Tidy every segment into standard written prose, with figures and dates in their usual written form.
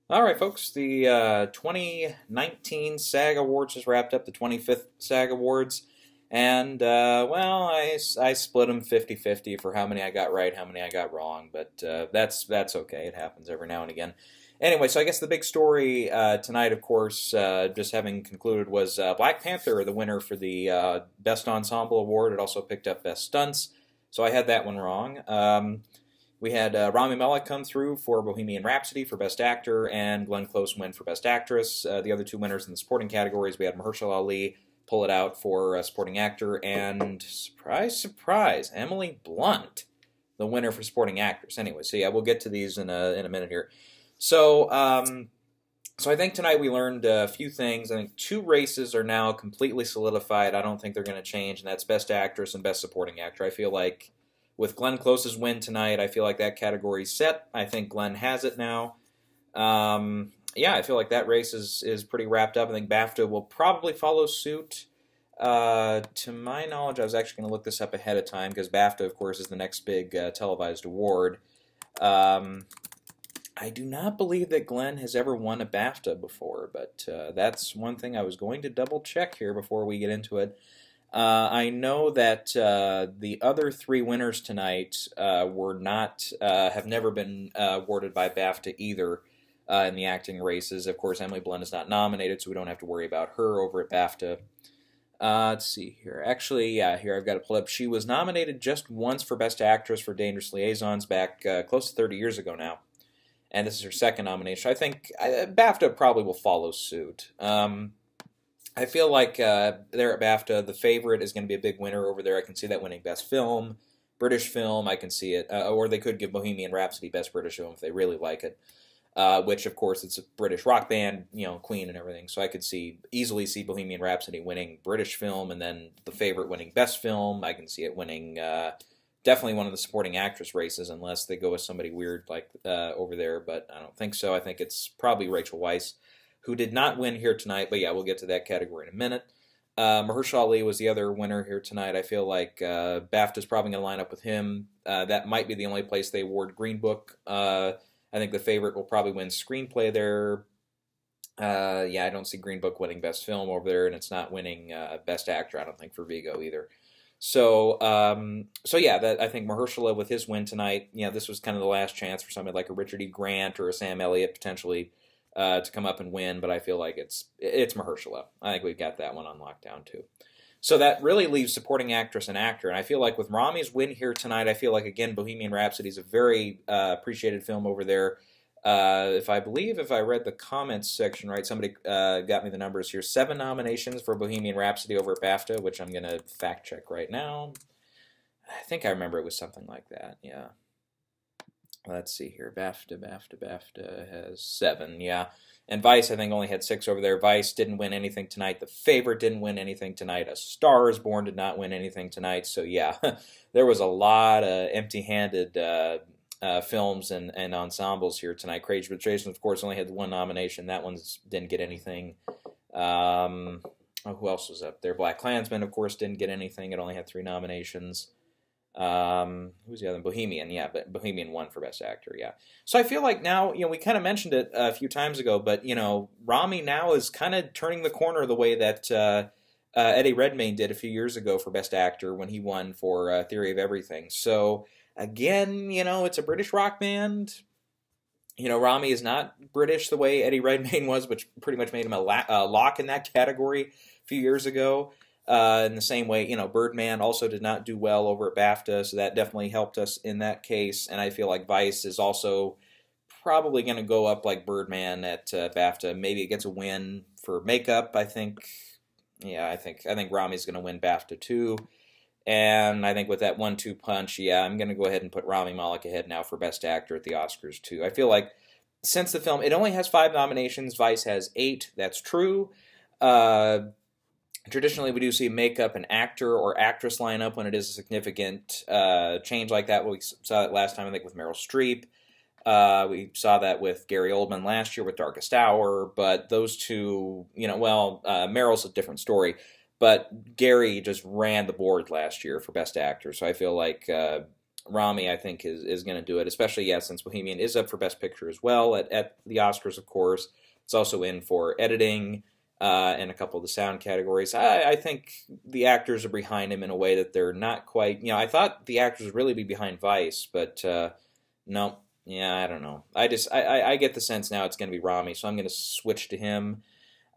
All right, folks, the 2019 SAG Awards just wrapped up, the 25th SAG Awards. And, well, I split them 50-50 for how many I got right, how many I got wrong, but that's okay. It happens every now and again. Anyway, so I guess the big story tonight, of course, just having concluded, was Black Panther, the winner for the Best Ensemble Award. It also picked up Best Stunts, so I had that one wrong. We had Rami Malek come through for Bohemian Rhapsody for Best Actor, and Glenn Close win for Best Actress. The other two winners in the supporting categories, we had Mahershala Ali pull it out for Supporting Actor, and surprise, surprise, Emily Blunt, the winner for Supporting Actress. Anyway, so yeah, we'll get to these in a minute here. So, so I think tonight we learned a few things. I think two races are now completely solidified. I don't think they're going to change, and that's Best Actress and Best Supporting Actor. I feel like with Glenn Close's win tonight, I feel like that category's set. I think Glenn has it now. Yeah, I feel like that race is pretty wrapped up. I think Bafta will probably follow suit. To my knowledge, I was actually going to look this up ahead of time because Bafta, of course, is the next big televised award. I do not believe that Glenn has ever won a Bafta before, but that's one thing I was going to double check here before we get into it. I know that the other three winners tonight have never been awarded by Bafta either in the acting races. Of course, Emily Blunt is not nominated, so we don't have to worry about her over at Bafta. Let's see here. Actually, yeah, here I've got it pulled up. She was nominated just once for Best Actress for Dangerous Liaisons back close to 30 years ago now. And this is her second nomination. I think BAFTA probably will follow suit. I feel like there at BAFTA, the favorite is going to be a big winner over there. I can see that winning Best Film, British Film. I can see it. Or they could give Bohemian Rhapsody Best British Film if they really like it. Which, of course, it's a British rock band, you know, Queen and everything. So I could easily see Bohemian Rhapsody winning British Film and then the favorite winning Best Film. I can see it winning definitely one of the supporting actress races unless they go with somebody weird like over there, but I don't think so. I think it's probably Rachel Weisz, who did not win here tonight, but yeah, we'll get to that category in a minute. Mahershala Ali was the other winner here tonight. I feel like BAFTA's probably going to line up with him. That might be the only place they award Green Book. I think the favorite will probably win Screenplay there. Yeah, I don't see Green Book winning Best Film over there, and it's not winning Best Actor, I don't think, for Vigo either. So, so yeah, I think Mahershala with his win tonight, you know, this was kind of the last chance for somebody like a Richard E. Grant or a Sam Elliott potentially to come up and win, but I feel like it's Mahershala. I think we've got that one on lockdown too. So that really leaves supporting actress and actor, and I feel like with Rami's win here tonight, I feel like, again, Bohemian Rhapsody is a very appreciated film over there. If I read the comments section right, somebody got me the numbers here. 7 nominations for Bohemian Rhapsody over at BAFTA, which I'm going to fact check right now. I think I remember it was something like that, yeah. Let's see here. BAFTA has 7, yeah. And Vice, I think, only had 6 over there. Vice didn't win anything tonight. The Favorite didn't win anything tonight. A Star is Born did not win anything tonight. So, yeah, there was a lot of empty-handed films and ensembles here tonight. Crazy Rich of course, only had 1 nomination. That one didn't get anything. Who else was up there? Black Klansman, of course, didn't get anything. It only had 3 nominations. Who's the other? Bohemian, yeah, but Bohemian won for Best Actor, yeah. So I feel like now, you know, we kind of mentioned it a few times ago, but, you know, Rami now is kind of turning the corner the way that Eddie Redmayne did a few years ago for Best Actor when he won for Theory of Everything. So, again, you know, it's a British rock band. You know, Rami is not British the way Eddie Redmayne was, which pretty much made him a lock in that category a few years ago. In the same way, you know, Birdman also did not do well over at BAFTA, so that definitely helped us in that case. And I feel like Vice is also probably going to go up like Birdman at BAFTA. Maybe it gets a win for makeup, I think. Yeah, I think Rami's going to win BAFTA too. And I think with that 1-2 punch, yeah, I'm going to go ahead and put Rami Malek ahead now for Best Actor at the Oscars too. I feel like since the film, it only has 5 nominations, Vice has 8. That's true. Traditionally, we do see makeup and actor or actress line up when it is a significant change like that. We saw that last time, I think, with Meryl Streep. We saw that with Gary Oldman last year with Darkest Hour. But those two, you know, well, Meryl's a different story. But Gary just ran the board last year for Best Actor. So I feel like Rami, I think, is going to do it, especially, yeah, since Bohemian is up for Best Picture as well at the Oscars, of course. It's also in for editing and a couple of the sound categories. I think the actors are behind him in a way that they're not quite, I thought the actors would really be behind Vice, but no, yeah, I don't know. I get the sense now it's going to be Rami, so I'm going to switch to him.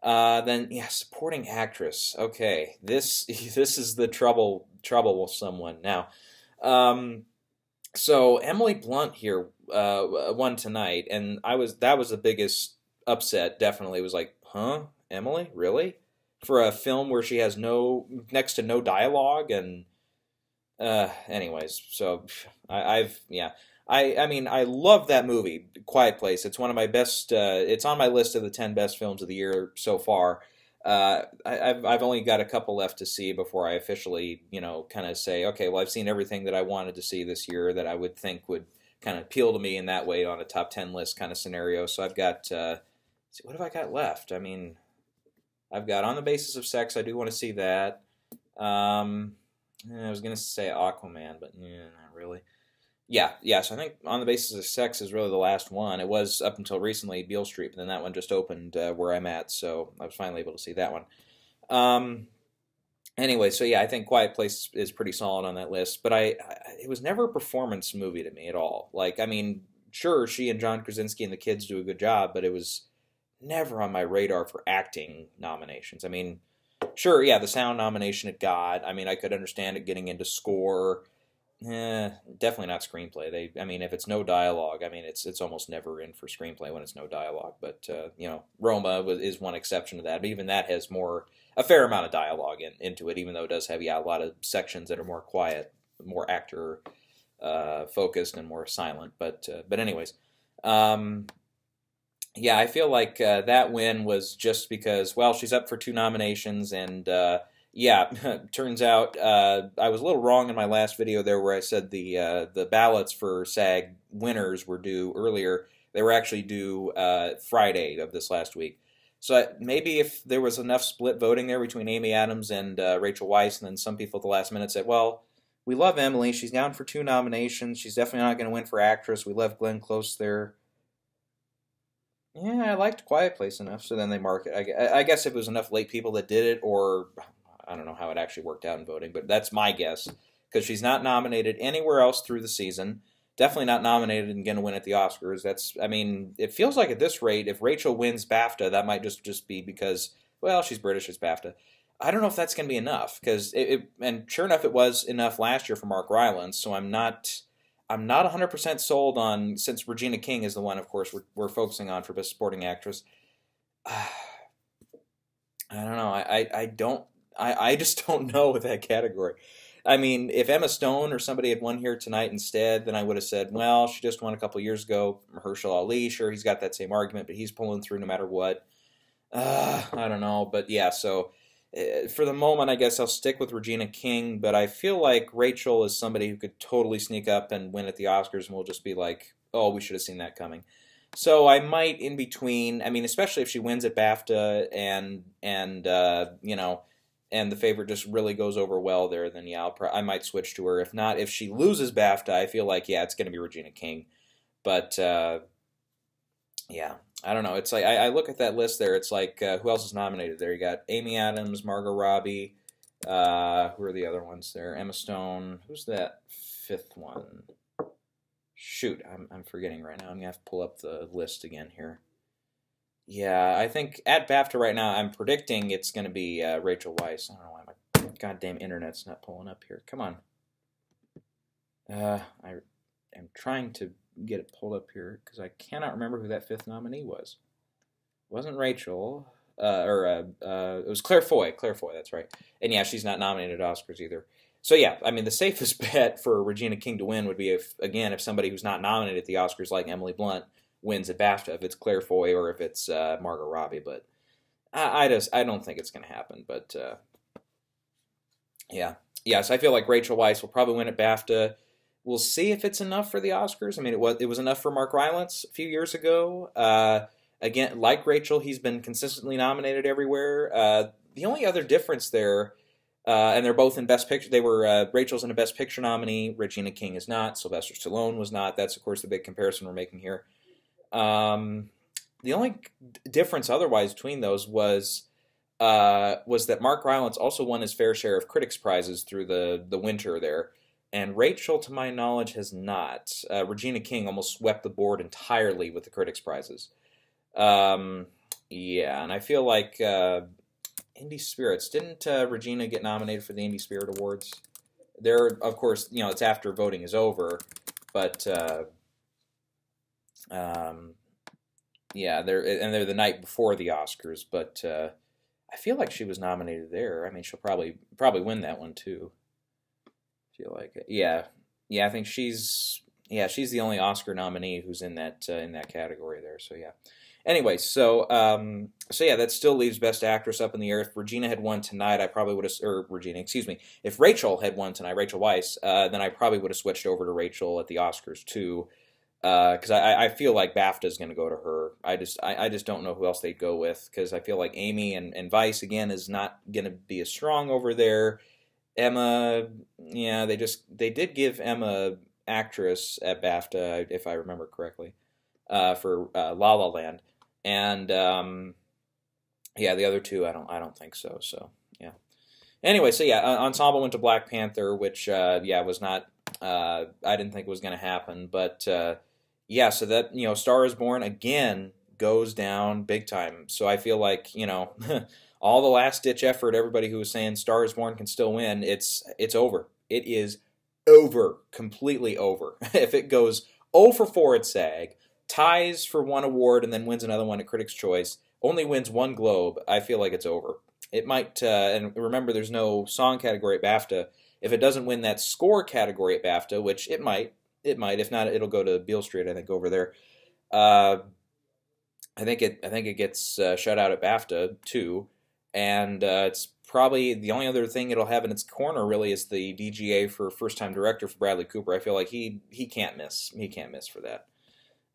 Then, yeah, supporting actress. Okay, this is the troublesome one now. So Emily Blunt here won tonight, and that was the biggest upset. Definitely, it was like, huh, Emily, really? For a film where she has next to no dialogue, and anyways, so I mean, I love that movie, Quiet Place. It's one of my best. It's on my list of the 10 best films of the year so far. I've only got a couple left to see before I officially, kind of say, okay, well, I've seen everything that I wanted to see this year that I would think would kind of appeal to me in that way on a top 10 list kind of scenario. So I've got, what have I got left? I mean, I've got On the Basis of Sex. I do want to see that. I was going to say Aquaman, but not really. Yeah, so I think On the Basis of Sex is really the last one. It was, up until recently, Beale Street, but then that one just opened where I'm at, so I was finally able to see that one. Anyway, so yeah, I think Quiet Place is pretty solid on that list, but it was never a performance movie to me at all. Like, I mean, sure, she and John Krasinski and the kids do a good job, but it was never on my radar for acting nominations. I mean, sure, yeah, the sound nomination it got. I mean, I could understand it getting into score. Definitely not screenplay. I mean, if it's no dialogue, I mean, it's almost never in for screenplay when it's no dialogue. But Roma is one exception to that. But even that has a fair amount of dialogue into it, even though it does have a lot of sections that are more quiet, more actor focused, and more silent. But anyways, yeah, I feel like that win was just because, well, she's up for 2 nominations, and yeah, turns out I was a little wrong in my last video there where I said the ballots for SAG winners were due earlier. They were actually due Friday of this last week. So maybe if there was enough split voting there between Amy Adams and Rachel Weisz, and then some people at the last minute said, well, we love Emily. She's down for 2 nominations. She's definitely not going to win for actress. We left Glenn Close there. Yeah, I liked Quiet Place enough, so then they mark it. I guess if it was enough late people that did it, or I don't know how it actually worked out in voting, but that's my guess, because she's not nominated anywhere else through the season. Definitely not nominated and going to win at the Oscars. I mean, it feels like at this rate, if Rachel wins BAFTA, that might just be because, well, she's British, it's BAFTA. I don't know if that's going to be enough, because and sure enough, it was enough last year for Mark Rylance. So I'm not 100% sold on, since Regina King is the one, of course, we're focusing on for Best Supporting Actress. I don't know. I just don't know with that category. I mean, if Emma Stone or somebody had won here tonight instead, then I would have said, well, she just won a couple years ago. Mahershala Ali, sure, he's got that same argument, but he's pulling through no matter what. I don't know, but yeah, so for the moment, I guess I'll stick with Regina King, but I feel like Rachel is somebody who could totally sneak up and win at the Oscars, and we'll just be like, oh, we should have seen that coming. So I might in between, I mean, especially if she wins at BAFTA and the favorite just really goes over well there, then yeah, I might switch to her. If not, if she loses BAFTA, I feel like, yeah, it's going to be Regina King. But yeah, I don't know. It's like I look at that list there. It's like who else is nominated there? You got Amy Adams, Margot Robbie. Who are the other ones there? Emma Stone. Who's that 5th one? Shoot, I'm forgetting right now. I'm gonna have to pull up the list again here. Yeah, I think at BAFTA right now, I'm predicting it's going to be Rachel Weisz. I don't know why my goddamn internet's not pulling up here. Come on. I am trying to get it pulled up here because I cannot remember who that 5th nominee was. It wasn't Rachel. It was Claire Foy. Claire Foy, that's right. And yeah, she's not nominated at Oscars either. So yeah, I mean, the safest bet for Regina King to win would be if somebody who's not nominated at the Oscars, like Emily Blunt, wins at BAFTA, if it's Claire Foy or if it's Margot Robbie. But I don't think it's going to happen. But yeah, so I feel like Rachel Weisz will probably win at BAFTA. We'll see if it's enough for the Oscars. I mean, it was enough for Mark Rylance a few years ago. Again, like Rachel, he's been consistently nominated everywhere. The only other difference there, And they're both in Best Picture. They were Rachel's in a Best Picture nominee. Regina King is not. Sylvester Stallone was not. That's of course the big comparison we're making here. The only difference otherwise between those was that Mark Rylance also won his fair share of critics' prizes through the winter there, and Rachel, to my knowledge, has not. Regina King almost swept the board entirely with the critics' prizes. Yeah, and I feel like Indie Spirits, didn't Regina get nominated for the Indie Spirit Awards? They're, of course, it's after voting is over, but yeah, they're the night before the Oscars, but I feel like she was nominated there. I mean, she'll probably win that one too. I feel like it. Yeah, I think she's the only Oscar nominee who's in that category there. So yeah. Anyway, so yeah, that still leaves Best Actress up in the air. If Regina had won tonight, I probably would have, or Regina, excuse me. If Rachel had won tonight, Rachel Weisz, then I probably would have switched over to Rachel at the Oscars too, because I feel like BAFTA is going to go to her. I just don't know who else they'd go with, because I feel like Amy and Vice again is not going to be as strong over there. Emma, yeah, they did give Emma Actress at BAFTA, if I remember correctly, for La La Land. And yeah, the other two I don't think so. So yeah. Anyway, so yeah, Ensemble went to Black Panther, which yeah, was not I didn't think was going to happen, but yeah, so that Star is Born again goes down big time. So I feel like all the last ditch effort, everybody who was saying Star is Born can still win, it's over. It is over, completely over. If it goes 0 for 4 at SAG, ties for one award, and then wins another one at Critics' Choice, only wins one Globe, I feel like it's over. It might, and remember, there's no song category at BAFTA. If it doesn't win that score category at BAFTA, which it might. If not, it'll go to Beale Street, I think, over there. I think it gets shut out at BAFTA too, and it's probably the only other thing it'll have in its corner really is the DGA for First Time Director for Bradley Cooper. I feel like he can't miss. He can't miss for that.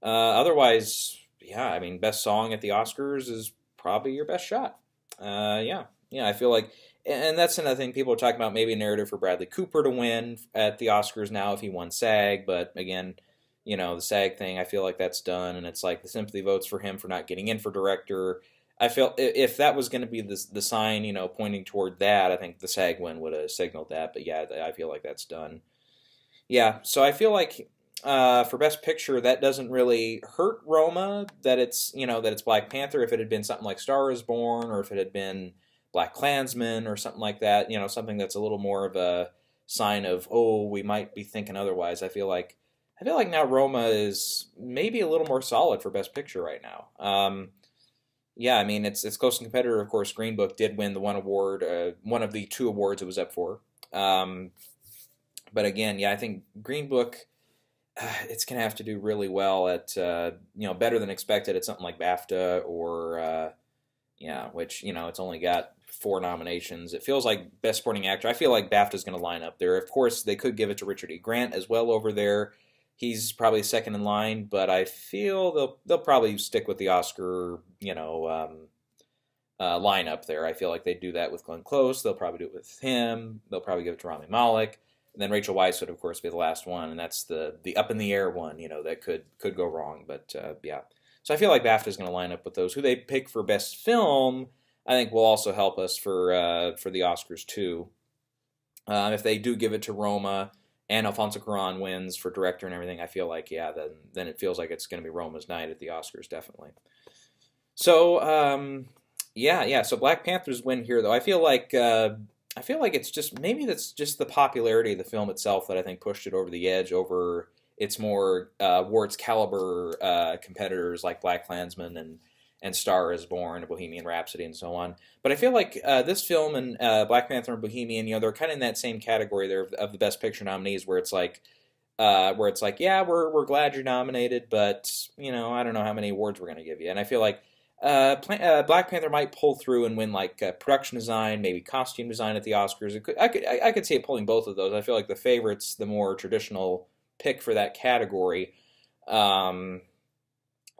Otherwise, yeah, I mean, best song at the Oscars is probably your best shot. Yeah, I feel like, and that's another thing people are talking about, maybe a narrative for Bradley Cooper to win at the Oscars now if he won SAG, but again, the SAG thing, I feel like that's done, and it's like the sympathy votes for him for not getting in for director. I feel if that was going to be the sign, pointing toward that, I think the SAG win would have signaled that, but yeah, I feel like that's done. Yeah, so I feel like for Best Picture, that doesn't really hurt Roma that it's Black Panther. If it had been something like Star is Born, or if it had been Black Klansman or something like that, something that's a little more of a sign of, oh, we might be thinking otherwise. I feel like now Roma is maybe a little more solid for Best Picture right now. Yeah, I mean, it's close and competitor. Of course, Green Book did win the one award, one of the 2 awards it was up for. But again, yeah, I think Green Book, it's going to have to do really well at, better than expected at something like BAFTA or, yeah, which, it's only got 4 nominations. It feels like Best Supporting Actor. I feel like BAFTA's going to line up there. Of course, they could give it to Richard E. Grant as well over there. He's probably second in line, but I feel they'll probably stick with the Oscar, lineup there. I feel like they do that with Glenn Close. They'll probably do it with him. They'll probably give it to Rami Malek. And then Rachel Weisz would, of course, be the last one, and that's the up in the air one, that could go wrong. But yeah, so I feel like BAFTA is going to line up with those. Who they pick for Best Film, I think, will also help us for the Oscars too. If they do give it to Roma and Alfonso Cuarón wins for director and everything, I feel like, yeah, then it feels like it's going to be Roma's night at the Oscars, definitely. So yeah. So Black Panther's win here, though. I feel like it's just, maybe that's just the popularity of the film itself that I think pushed it over the edge over its more awards caliber competitors like Black Klansman and Star is Born, Bohemian Rhapsody, and so on. But I feel like this film and Black Panther and Bohemian, they're kind of in that same category there of the Best Picture nominees, where it's like, yeah, we're glad you're nominated, but I don't know how many awards we're going to give you. And I feel like Black Panther might pull through and win like production design, maybe costume design at the Oscars. I could see it pulling both of those. I feel like the favorite's the more traditional pick for that category.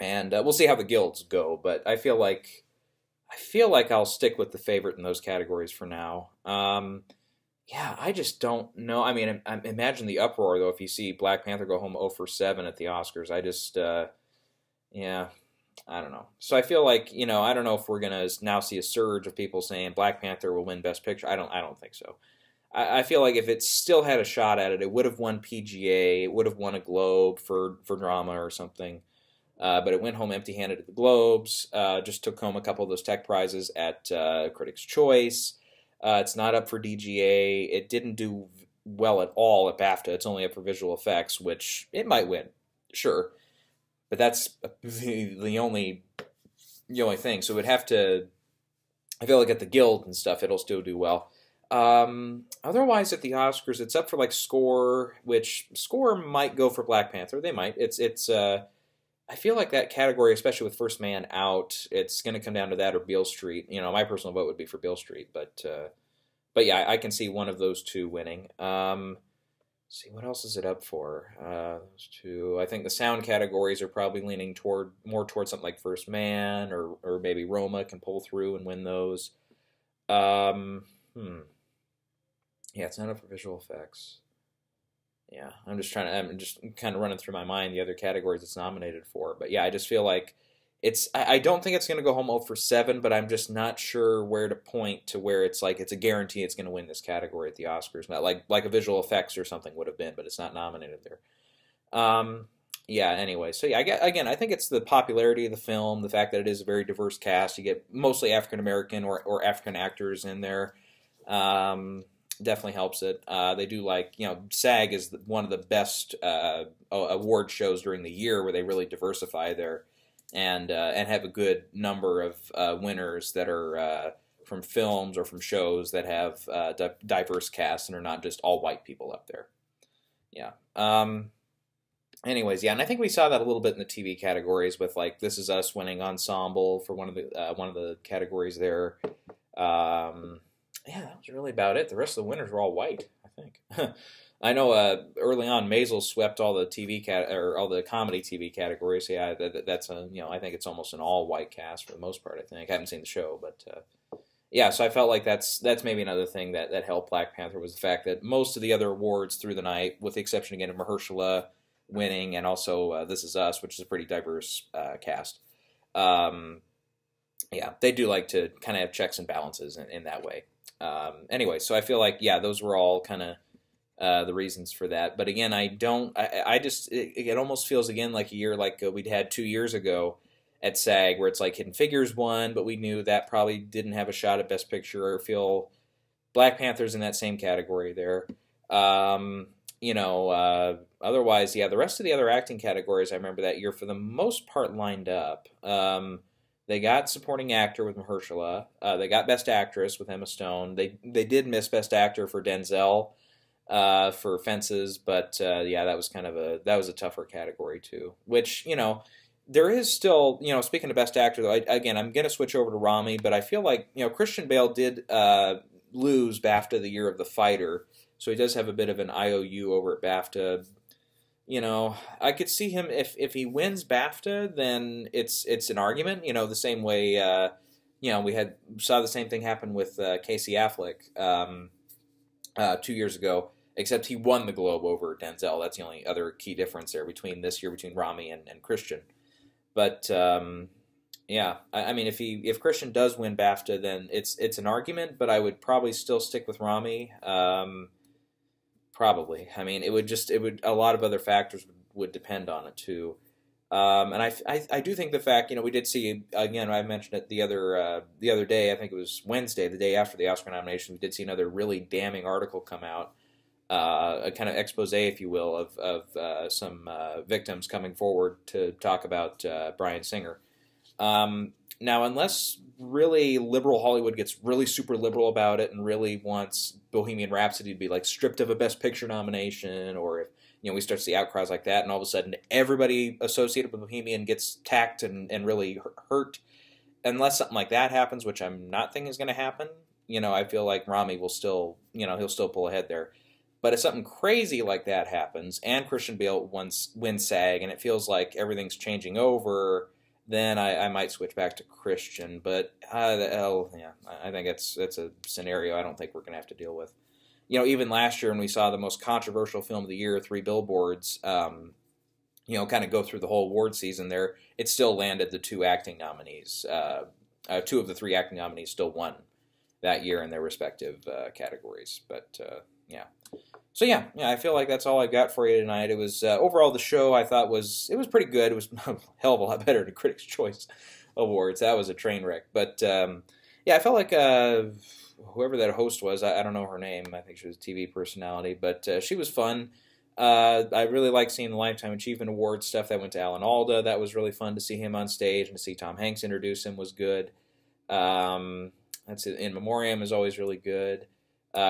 And we'll see how the guilds go, but I feel like I feel like I'll stick with the favorite in those categories for now. Yeah, I just don't know. I mean, imagine the uproar though if you see Black Panther go home 0 for 7 at the Oscars. Yeah, I don't know. So I feel like I don't know if we're gonna now see a surge of people saying Black Panther will win Best Picture. I don't think so. I feel like if it still had a shot at it, it would have won PGA. It would have won a Globe for drama or something. But it went home empty-handed at the Globes. Just took home a couple of those tech prizes at Critics' Choice. It's not up for DGA. It didn't do well at all at Bafta. It's only up for visual effects, which it might win, sure. But that's the only thing. So it would have to. I feel like at the Guild and stuff, it'll still do well. Otherwise, at the Oscars, it's up for like score, which score might go for Black Panther. They might. I feel like that category, especially with First Man Out, it's going to come down to that or Beale Street. My personal vote would be for Beale Street, but yeah, I can see one of those two winning. See, what else is it up for? Those two. I think the sound categories are probably leaning more towards something like First Man, or maybe Roma can pull through and win those. Yeah, it's not up for visual effects. Yeah, I'm just kind of running through my mind the other categories it's nominated for. But yeah, I just feel like I don't think it's going to go home 0 for 7, but I'm just not sure where to point to where it's like it's a guarantee it's going to win this category at the Oscars. Not like a visual effects or something would have been, but it's not nominated there. Yeah, anyway, so yeah, I think it's the popularity of the film, the fact that it is a very diverse cast. You get mostly African American or African actors in there. Definitely helps it. They do SAG is one of the best award shows during the year where they really diversify there and have a good number of winners that are from films or from shows that have diverse casts and are not just all white people up there. Yeah. Anyways, yeah, and I think we saw that a little bit in the TV categories with This Is Us winning ensemble for one of the categories there. Yeah, that was really about it. The rest of the winners were all white, I think. I know early on Maisel swept all the all the comedy TV categories. Yeah, that's I think it's almost an all white cast for the most part. I think I haven't seen the show, but yeah. So I felt like that's maybe another thing that helped Black Panther was the fact that most of the other awards through the night, with the exception again of Mahershala winning and also This Is Us, which is a pretty diverse cast. Yeah, they do like to kind of have checks and balances in that way. Anyway, so I feel like, yeah, those were all kind of the reasons for that. But again, it almost feels again like a year like we'd had 2 years ago at SAG, where it's like Hidden Figures won, but we knew that probably didn't have a shot at Best Picture. I feel Black Panther's in that same category there. Otherwise, yeah, the rest of the other acting categories I remember that year for the most part lined up. They got supporting actor with Mahershala. They got Best Actress with Emma Stone. They did miss Best Actor for Denzel for Fences, but yeah, that was a tougher category too. Which there is still speaking of Best Actor though, I'm gonna switch over to Rami, but I feel like Christian Bale did lose BAFTA the year of The Fighter, so he does have a bit of an IOU over at BAFTA. I could see him if he wins BAFTA, then it's an argument. The same way we saw the same thing happen with Casey Affleck 2 years ago, except he won the Globe over Denzel. That's the only other key difference there between Rami and Christian. But yeah, I mean if Christian does win BAFTA, then it's an argument, but I would probably still stick with Rami. Probably. I mean, a lot of other factors would depend on it too. And I do think the fact, we did see, again, I mentioned it the other day, I think it was Wednesday, the day after the Oscar nomination, we did see another really damning article come out, a kind of expose, if you will, of some victims coming forward to talk about Bryan Singer. Now, unless really liberal Hollywood gets really super liberal about it and really wants Bohemian Rhapsody to be stripped of a Best Picture nomination, or if we start to see outcries like that, and all of a sudden everybody associated with Bohemian gets tacked and really hurt, unless something like that happens, which I'm not thinking is going to happen, I feel like Rami will still, he'll still pull ahead there. But if something crazy like that happens, and Christian Bale wins SAG, and it feels like everything's changing over, then I might switch back to Christian. But yeah, I think it's a scenario I don't think we're going to have to deal with. You know, even last year when we saw the most controversial film of the year, Three Billboards, you know, kind of go through the whole award season there, it still landed the two acting nominees. Two of the three acting nominees still won that year in their respective categories. But yeah. So yeah, I feel like that's all I've got for you tonight. It was overall the show I thought it was pretty good. It was a hell of a lot better than Critics' Choice Awards. That was a train wreck. But yeah, I felt like whoever that host was, I don't know her name. I think she was a TV personality, but she was fun. I really like seeing the Lifetime Achievement Award stuff that went to Alan Alda. That was really fun to see him on stage, and to see Tom Hanks introduce him was good. That's it. In Memoriam is always really good.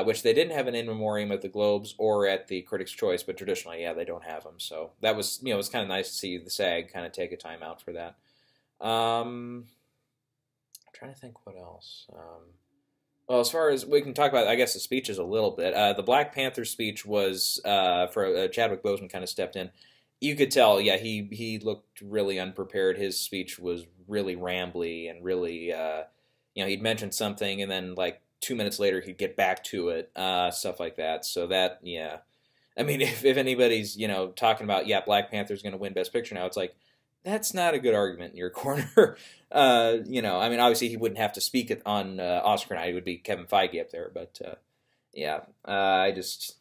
Which they didn't have an in memoriam at the Globes or at the Critics' Choice, but traditionally, yeah, they don't have them. So that was, you know, it was kind of nice to see the SAG kind of take a time out for that. I'm trying to think what else. Well, as far as we can talk about, I guess the speeches a little bit. The Black Panther speech was for Chadwick Boseman kind of stepped in. You could tell, yeah, he looked really unprepared. His speech was really rambly and really, you know, he'd mentioned something and then like 2 minutes later he'd get back to it, stuff like that. So that, yeah, I mean, if anybody's, you know, talking about, yeah, Black Panther's going to win Best Picture now, it's like, that's not a good argument in your corner. You know, I mean, obviously he wouldn't have to speak it on Oscar night. It would be Kevin Feige up there, but yeah,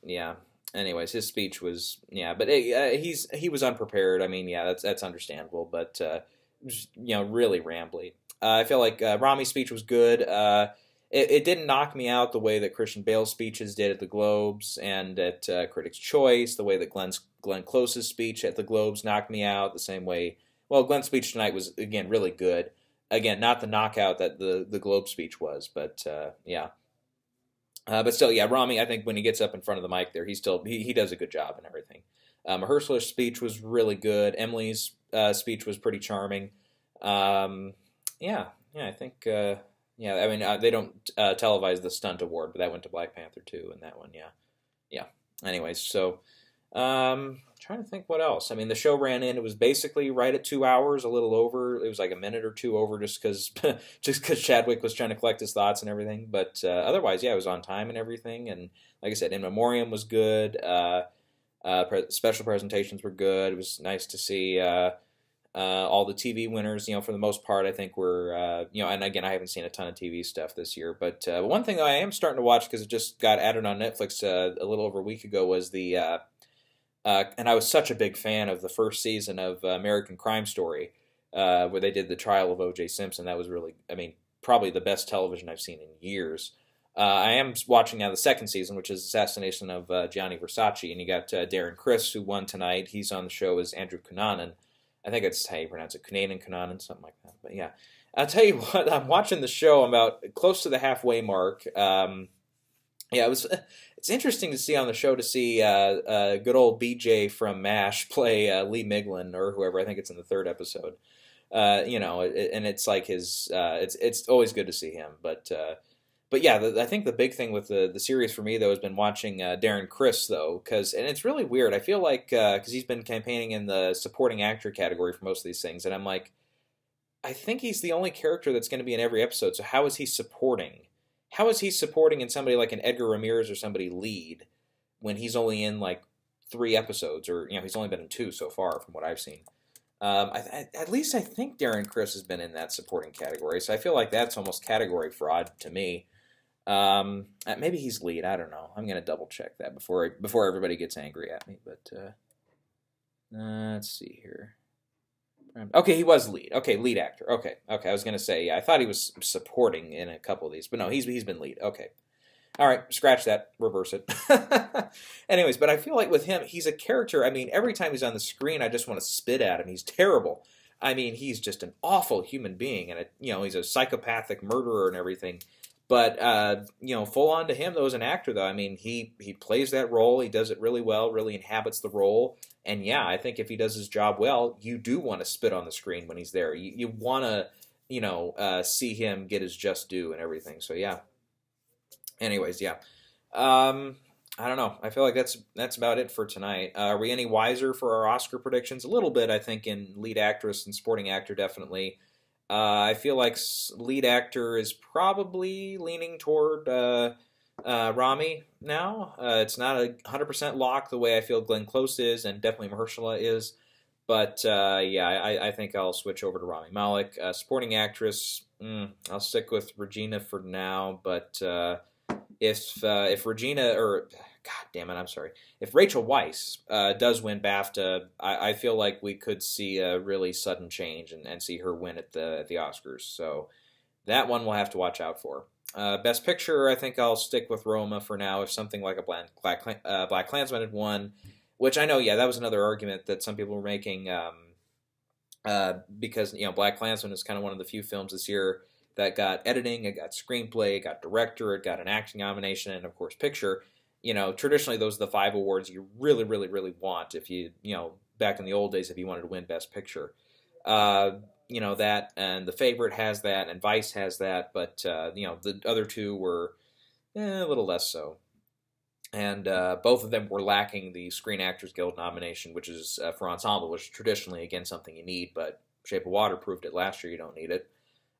yeah. Anyways, his speech was, yeah, but he was unprepared. I mean, yeah, that's understandable, but you know, really rambly. I feel like Rami's speech was good. It didn't knock me out the way that Christian Bale's speeches did at the Globes and at Critics' Choice, the way that Glenn Close's speech at the Globes knocked me out, the same way. Well, Glenn's speech tonight was, again, really good. Again, not the knockout that the Globe speech was, but yeah. But still, yeah, Rami, I think when he gets up in front of the mic there, he does a good job and everything. Mahershala's speech was really good. Emily's speech was pretty charming. Yeah, I think... yeah, I mean, they don't televise the stunt award, but that went to Black Panther too, and that one, yeah. Anyways, so trying to think what else. I mean, the show ran in; it was basically right at 2 hours, a little over. It was like a minute or two over, just because Chadwick was trying to collect his thoughts and everything. But otherwise, yeah, it was on time and everything. And like I said, In Memoriam was good. Special presentations were good. It was nice to see. All the TV winners, you know, for the most part, I think were, you know, and again, I haven't seen a ton of TV stuff this year, but one thing that I am starting to watch, because it just got added on Netflix a little over a week ago, was the, and I was such a big fan of the first season of American Crime Story, where they did the trial of O.J. Simpson. That was really, I mean, probably the best television I've seen in years. I am watching now the second season, which is Assassination of Gianni Versace, and you got Darren Criss, who won tonight. He's on the show as Andrew Cunanan. I think that's how you pronounce it, Cunanan, something like that. But yeah, I'll tell you what, I'm watching the show. I'm about close to the halfway mark. Yeah, it's interesting to see on the show to see good old BJ from MASH play Lee Miglin or whoever. I think it's in the third episode. You know, and it's like his. It's always good to see him, But yeah, I think the big thing with the series for me, though, has been watching Darren Criss, though, and it's really weird. I feel like, because he's been campaigning in the supporting actor category for most of these things, and I'm like, I think he's the only character that's going to be in every episode, so how is he supporting? How is he supporting in somebody like an Edgar Ramirez or somebody lead when he's only in, like, 3 episodes, or, you know, he's only been in 2 so far from what I've seen. At least I think Darren Criss has been in that supporting category, so I feel like that's almost category fraud to me. Maybe he's lead. I don't know. I'm gonna double check that before everybody gets angry at me. But let's see here. Okay, he was lead. Okay, lead actor. Okay. I was gonna say, yeah, I thought he was supporting in a couple of these, but no, he's been lead. Okay. All right, scratch that. Reverse it. Anyways, but I feel like with him, he's a character. I mean, every time he's on the screen, I just want to spit at him. He's terrible. I mean, he's just an awful human being, and you know, he's a psychopathic murderer and everything. But, you know, full on to him, though, as an actor, though. I mean, he plays that role. He does it really well, really inhabits the role. And, yeah, I think if he does his job well, you do want to spit on the screen when he's there. You want to, you know, see him get his just due and everything. So, yeah. Anyways, yeah. I don't know. I feel like that's about it for tonight. Are we any wiser for our Oscar predictions? A little bit, I think, in lead actress and supporting actor, definitely. I feel like lead actor is probably leaning toward Rami now. It's not 100% lock the way I feel Glenn Close is, and definitely Mahershala is. But yeah, I think I'll switch over to Rami Malek. Supporting actress, I'll stick with Regina for now. But if Regina or God damn it, I'm sorry. If Rachel Weisz does win BAFTA, I feel like we could see a really sudden change and see her win at the Oscars. So that one we'll have to watch out for. Best Picture, I think I'll stick with Roma for now. If something like a Black Klansman had won, which I know, yeah, that was another argument that some people were making, because Black Klansman is kind of one of the few films this year that got editing, it got screenplay, it got director, it got an acting nomination, and of course picture. Traditionally those are the 5 awards you really, really, really want if back in the old days if you wanted to win Best Picture. That, and The Favorite has that, and Vice has that, but the other two were a little less so. And both of them were lacking the Screen Actors Guild nomination, which is for ensemble, which is traditionally, again, something you need, but Shape of Water proved it last year you don't need it.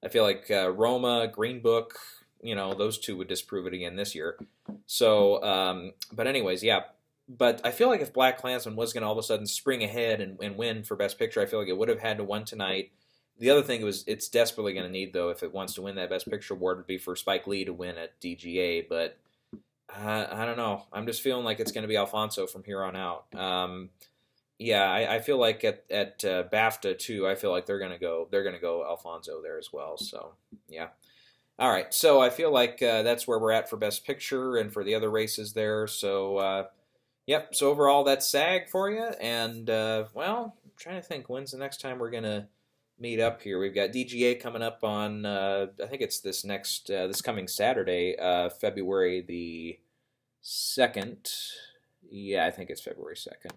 I feel like Roma, Green Book, those two would disprove it again this year. So, but anyways, yeah. But I feel like if Black Klansman was going to all of a sudden spring ahead and win for Best Picture, I feel like it would have had to win tonight. The other thing it's desperately going to need, though, if it wants to win that Best Picture award, would be for Spike Lee to win at DGA. But I don't know. I'm just feeling like it's going to be Alfonso from here on out. Yeah, I feel like at BAFTA too. I feel like they're gonna go Alfonso there as well. So yeah. All right. So I feel like that's where we're at for Best Picture and for the other races there. So yep. So overall, that's SAG for you. And well, I'm trying to think when's the next time we're gonna meet up here. We've got DGA coming up on I think it's this coming Saturday, February the 2nd. Yeah, I think it's February 2nd.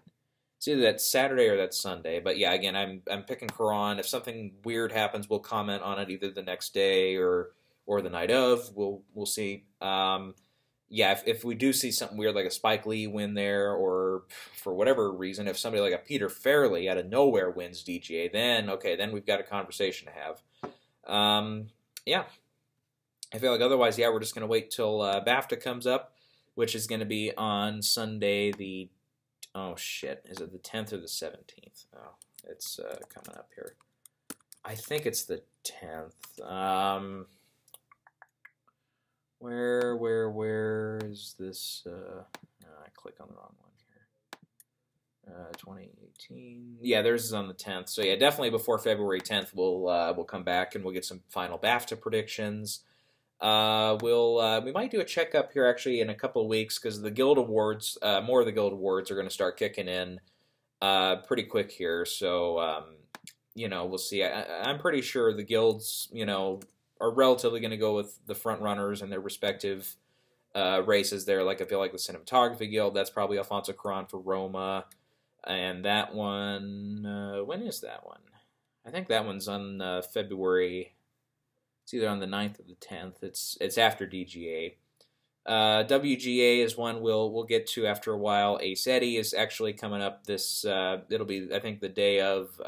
It's either that Saturday or that Sunday, but yeah, again, I'm picking Quran. If something weird happens, we'll comment on it either the next day or the night of. We'll see. Yeah, if we do see something weird like a Spike Lee win there, or for whatever reason, if somebody like a Peter Farrelly out of nowhere wins DGA, then okay, then we've got a conversation to have. Yeah, I feel like otherwise, yeah, we're just gonna wait till BAFTA comes up, which is gonna be on Sunday the. Oh shit! Is it the 10th or the 17th? Oh, it's coming up here. I think it's the 10th. Where is this? I click on the wrong one here. 2018. Yeah, theirs is on the 10th. So yeah, definitely before February 10th, we'll come back and we'll get some final BAFTA predictions. We might do a checkup here actually in a couple of weeks because the Guild Awards, more of the Guild Awards are going to start kicking in pretty quick here. So we'll see. I'm pretty sure the guilds, are relatively going to go with the front runners and their respective races there. Like I feel like the Cinematography Guild, that's probably Alfonso Cuarón for Roma, and that one. When is that one? I think that one's on February. It's either on the 9th or the 10th. It's after DGA. WGA is one we'll get to after a while. Ace Eddie is actually coming up this. It'll be I think the day of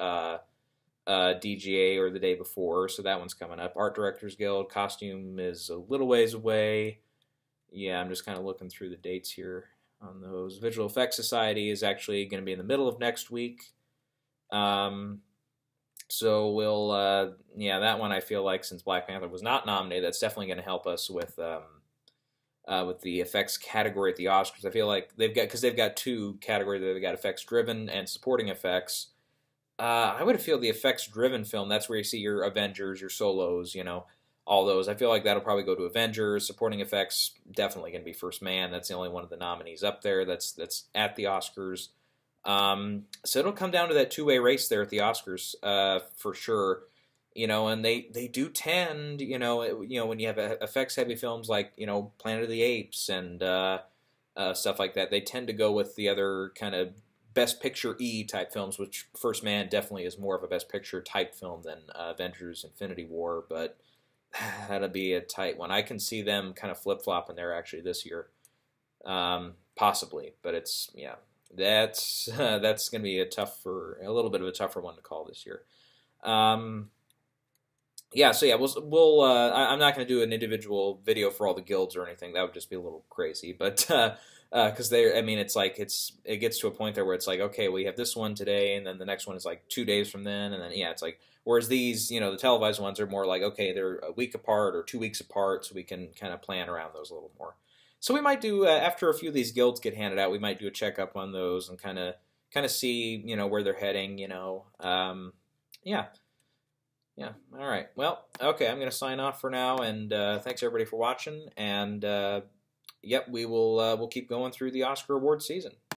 DGA or the day before, so that one's coming up. Art Directors Guild costume is a little ways away. Yeah, I'm just kind of looking through the dates here on those. Visual Effects Society is actually going to be in the middle of next week. So we'll, yeah, that one I feel like since Black Panther was not nominated, that's definitely going to help us with the effects category at the Oscars. I feel like they've got 2 categories. They've got effects driven and supporting effects. I would feel the effects driven film. That's where you see your Avengers, your Solos, all those. I feel like that'll probably go to Avengers. Supporting effects definitely going to be First Man. That's the only one of the nominees up there. That's at the Oscars. So it'll come down to that 2-way race there at the Oscars, for sure, and they do tend, when you have effects heavy films like, Planet of the Apes and, stuff like that, they tend to go with the other kind of Best Picture-y type films, which First Man definitely is more of a Best Picture type film than, Avengers Infinity War, but that'll be a tight one. I can see them kind of flip-flopping there actually this year. possibly, but it's that's going to be a little bit of a tougher one to call this year. Yeah, so yeah, I'm not going to do an individual video for all the guilds or anything. That would just be a little crazy. But because I mean, it gets to a point there where it's like, okay, we have this one today, and then the next one is like 2 days from then, and then yeah, it's like, whereas these, the televised ones are more like, okay, they're a week apart or 2 weeks apart, so we can kind of plan around those a little more. So we might do after a few of these guilds get handed out, we might do a checkup on those and kind of see where they're heading. Yeah. Yeah. All right. Well, okay. I'm going to sign off for now, and thanks everybody for watching. And yep, we'll keep going through the Oscar award season.